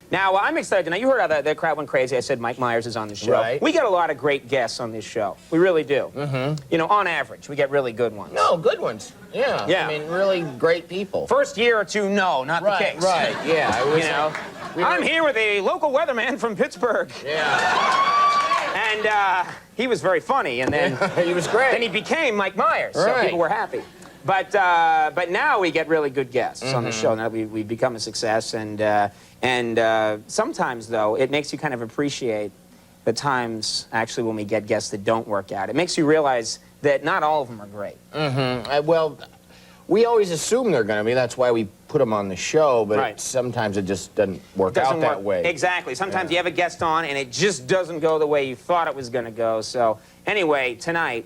Now, I'm excited. Now, you heard how the crowd went crazy. I said Mike Myers is on the show. Right. We get a lot of great guests on this show. We really do. Mm-hmm. You know, on average, we get really good ones. No, good ones. Yeah. Yeah. I mean, really great people. First year or two, no, not the case. Right, yeah. It was, You know, I'm here with a local weatherman from Pittsburgh. Yeah. And he was very funny, and then... He was great. Then he became Mike Myers, so Right. people were happy. But now we get really good guests on the show. Now we've become a success, and sometimes, though, it makes you kind of appreciate the times, actually, when we get guests that don't work out. It makes you realize that not all of them are great. Well, we always assume they're going to be. That's why we put them on the show, but Right. sometimes it just doesn't work out that way. Exactly. Sometimes you have a guest on, and it just doesn't go the way you thought it was going to go. So anyway, tonight,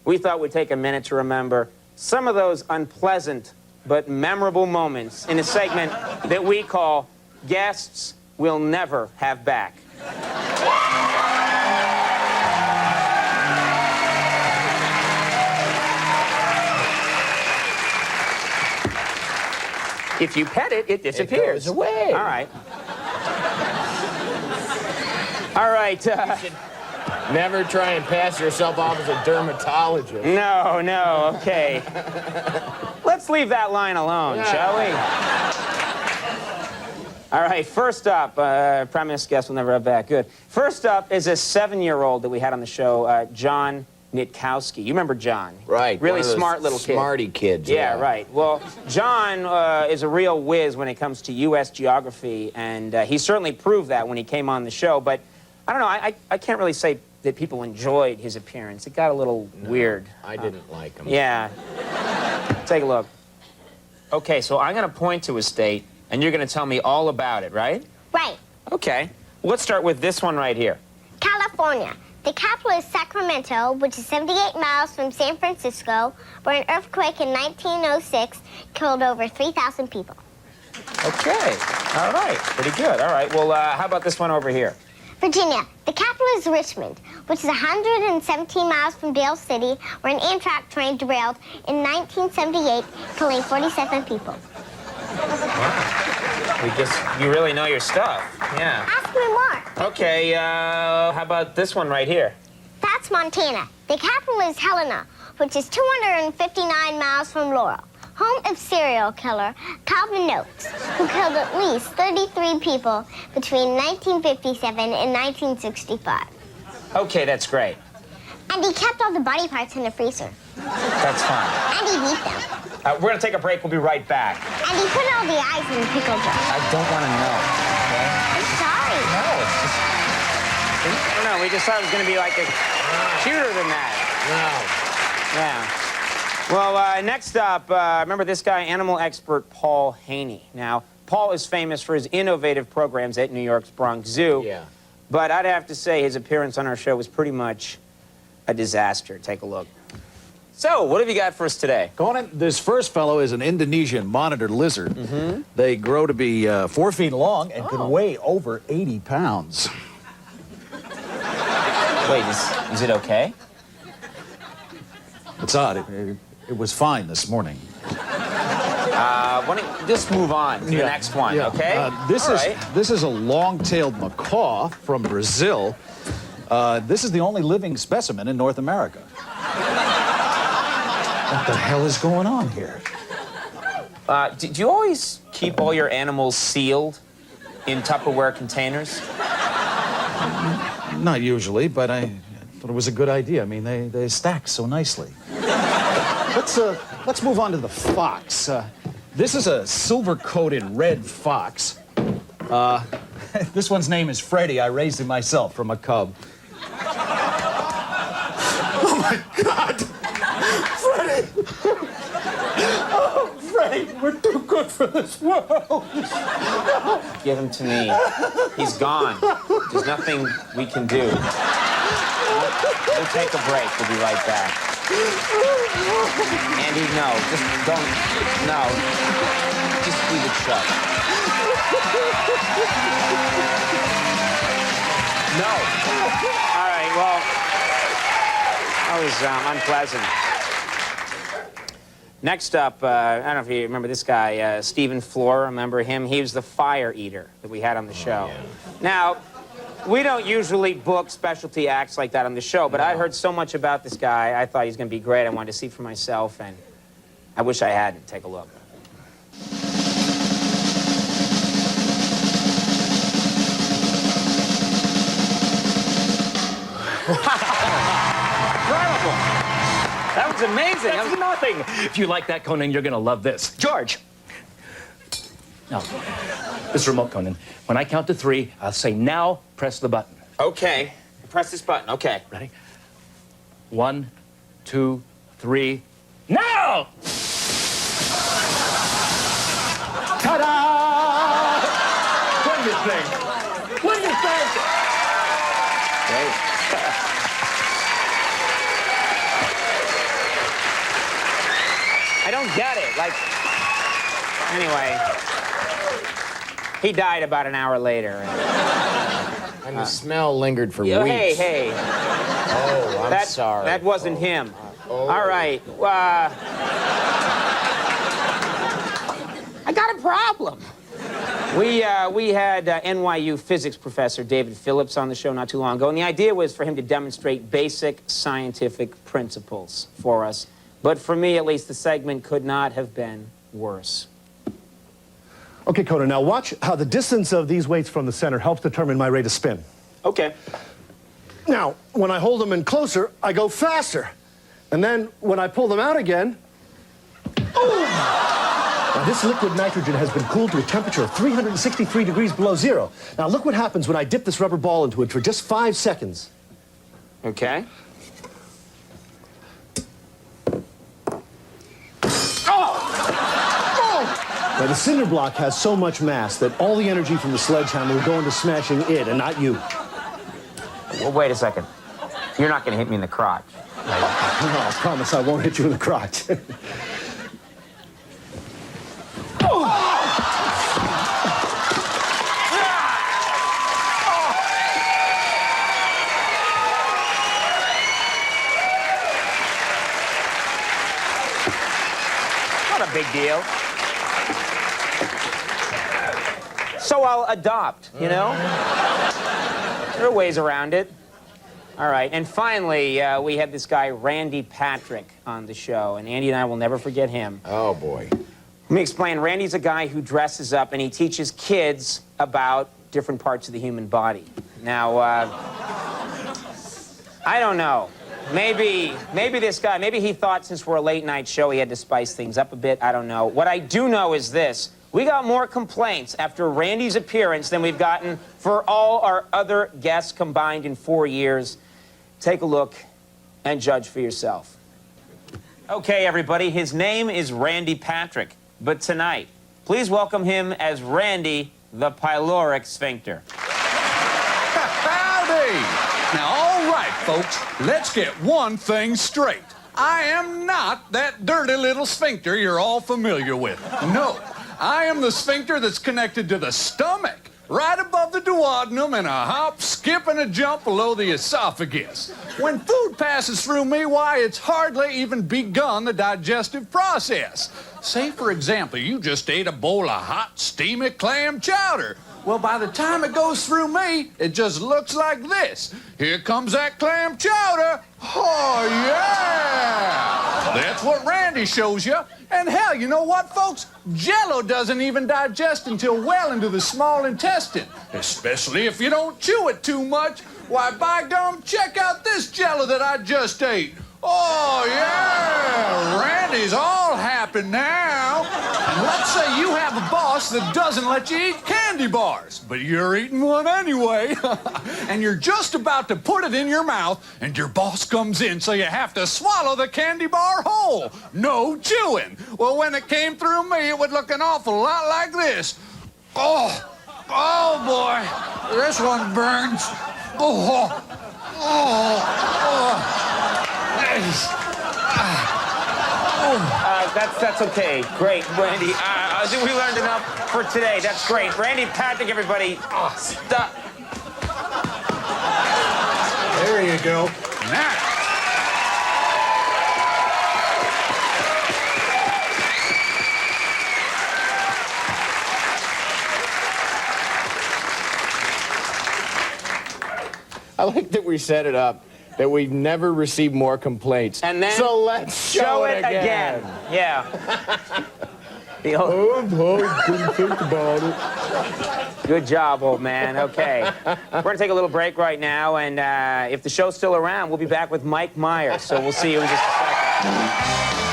we thought we'd take a minute to remember some of those unpleasant but memorable moments in a segment that we call Guests We'll Never Have Back. If you pet it, it disappears. It goes away. All right. All right. Never try and pass yourself off as a dermatologist. No, okay. Let's leave that line alone, shall we? All right, first up, promise guest will never have back. Good. First up is a 7-year-old that we had on the show, John Nitkowski. You remember John? Right. Really one of those smart little kid. Smarty kids. Yeah, right. Well, John is a real whiz when it comes to U.S. geography, and he certainly proved that when he came on the show. But I don't know, I can't really say that people enjoyed his appearance. It got a little weird. I didn't like him. Yeah. Take a look. Okay, so I'm going to point to a state, and you're going to tell me all about it, right? Right. Okay. Well, let's start with this one right here. California. The capital is Sacramento, which is 78 miles from San Francisco, where an earthquake in 1906 killed over 3,000 people. Okay. All right. Pretty good. All right. Well, how about this one over here? Virginia. The capital is Richmond, which is 117 miles from Dale City, where an Amtrak train derailed in 1978, killing 47 people. You really know your stuff. Yeah. Ask me more. Okay, how about this one right here? That's Montana. The capital is Helena, which is 259 miles from Laurel, home of serial killer Calvin Noakes, who killed at least 33 people between 1957 and 1965. Okay, that's great. And he kept all the body parts in the freezer. That's fine. And he beat them. We're going to take a break. We'll be right back. And he put all the eyes in the pickle jar. I don't want to know. Okay? I'm sorry. No, it's just... I don't know. We just thought it was going to be like a cuter than that. No. Yeah. Well, next up, remember this guy, animal expert Paul Haney. Now, Paul is famous for his innovative programs at New York's Bronx Zoo. Yeah. But I'd have to say his appearance on our show was pretty much a disaster. Take a look. So, what have you got for us today? Conan, this first fellow is an Indonesian monitor lizard. They grow to be 4 feet long and can weigh over 80 pounds. Wait, is it okay? It's odd. It was fine this morning. Why don't you just move on to the next one, okay? This is a long-tailed macaw from Brazil. This is the only living specimen in North America. What the hell is going on here? Do you always keep all your animals sealed in Tupperware containers? Not usually, but I thought it was a good idea. I mean, they stack so nicely. Let's move on to the fox. This is a silver-coated red fox. This one's name is Freddie. I raised him myself from a cub. Oh, my God! Freddie! Oh, Freddie, we're too good for this world. Give him to me. He's gone. There's nothing we can do. We'll take a break. We'll be right back. Andy, no. Just don't. No. Just leave it shut. No. All right, well, that was unpleasant. Next up, I don't know if you remember this guy, Stephen Floor. Remember him? He was the fire eater that we had on the show. Yeah. Now, we don't usually book specialty acts like that on the show, but I'd heard so much about this guy, I thought he was going to be great. I wanted to see for myself, and I wish I hadn't. Take a look. Incredible! That was amazing. That's nothing. If you like that, Conan, you're gonna love this. George. Now, this remote, Conan. When I count to 3, I'll say now. Press the button. Okay. Press this button. Okay. Ready? 1, 2, 3. Now! Ta-da! What do you think? What do you think? Great. I don't get it. Like, anyway, he died about an hour later. And the smell lingered for Hey, weeks. hey. Oh, I'm sorry. That wasn't him. Oh. All right. I got a problem. We had NYU physics professor David Phillips on the show not too long ago, and the idea was for him to demonstrate basic scientific principles for us. But for me, at least, the segment could not have been worse. Okay, Conan, now watch how the distance of these weights from the center helps determine my rate of spin. Okay. Now, when I hold them in closer, I go faster. And then when I pull them out again, boom! Now, this liquid nitrogen has been cooled to a temperature of 363 degrees below zero. Now, look what happens when I dip this rubber ball into it for just 5 seconds. Okay. Now, the cinder block has so much mass that all the energy from the sledgehammer will go into smashing it and not you. Well, wait a second. You're not going to hit me in the crotch. No, I promise I won't hit you in the crotch. Not a big deal. So I'll adopt, you know? There are ways around it. All right, and finally, we had this guy, Randy Patrick, on the show, and Andy and I will never forget him. Oh, boy. Let me explain. Randy's a guy who dresses up, and he teaches kids about different parts of the human body. Now, I don't know. Maybe this guy, maybe he thought since we're a late-night show, he had to spice things up a bit. I don't know. What I do know is this. We got more complaints after Randy's appearance than we've gotten for all our other guests combined in 4 years. Take a look and judge for yourself. Okay, everybody, his name is Randy Patrick. But tonight, please welcome him as Randy the Pyloric Sphincter. Howdy! Now, all right, folks, let's get one thing straight. I am not that dirty little sphincter you're all familiar with. No, I am the sphincter that's connected to the stomach, right above the duodenum, and a hop, skip, and a jump below the esophagus. When food passes through me, why, it's hardly even begun the digestive process. Say, for example, you just ate a bowl of hot, steamy clam chowder. Well, by the time it goes through me, it just looks like this. Here comes that clam chowder. Oh, yeah! That's what Randy shows you. And hell, you know what, folks? Jell-O doesn't even digest until well into the small intestine, especially if you don't chew it too much. Why, by gum, check out this Jell-O that I just ate. Oh, yeah! Randy's all happy now. And let's say you have a boss that doesn't let you eat candy bars, but you're eating one anyway. And you're just about to put it in your mouth, and your boss comes in, so you have to swallow the candy bar whole. No chewing. Well, when it came through me, it would look an awful lot like this. Oh boy, this one burns. That's okay. Great, Randy. I think we learned enough for today. That's great. Randy Patrick, everybody. Stop. There you go. Now, I like that we set it up that we've never received more complaints. And then so let's show it again. Yeah. The old- Oh, couldn't think about it. Good job, old man. Okay. We're going to take a little break right now, and if the show's still around, we'll be back with Mike Myers. So we'll see you in just a second.